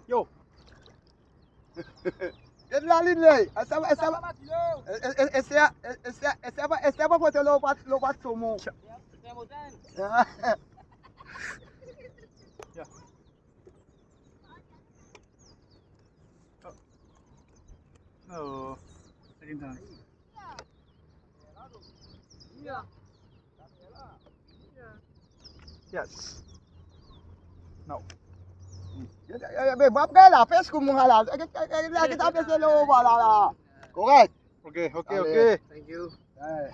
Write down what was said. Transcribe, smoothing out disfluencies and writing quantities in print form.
Yo. Get la ligne là. Essa vai botar lo bat somo. Oh. Second time. Yes. No. Bab cái là face cùng hay là cái tao face lo vào là correct. Okay, okay, Allez. okay. Thank you. Ouais.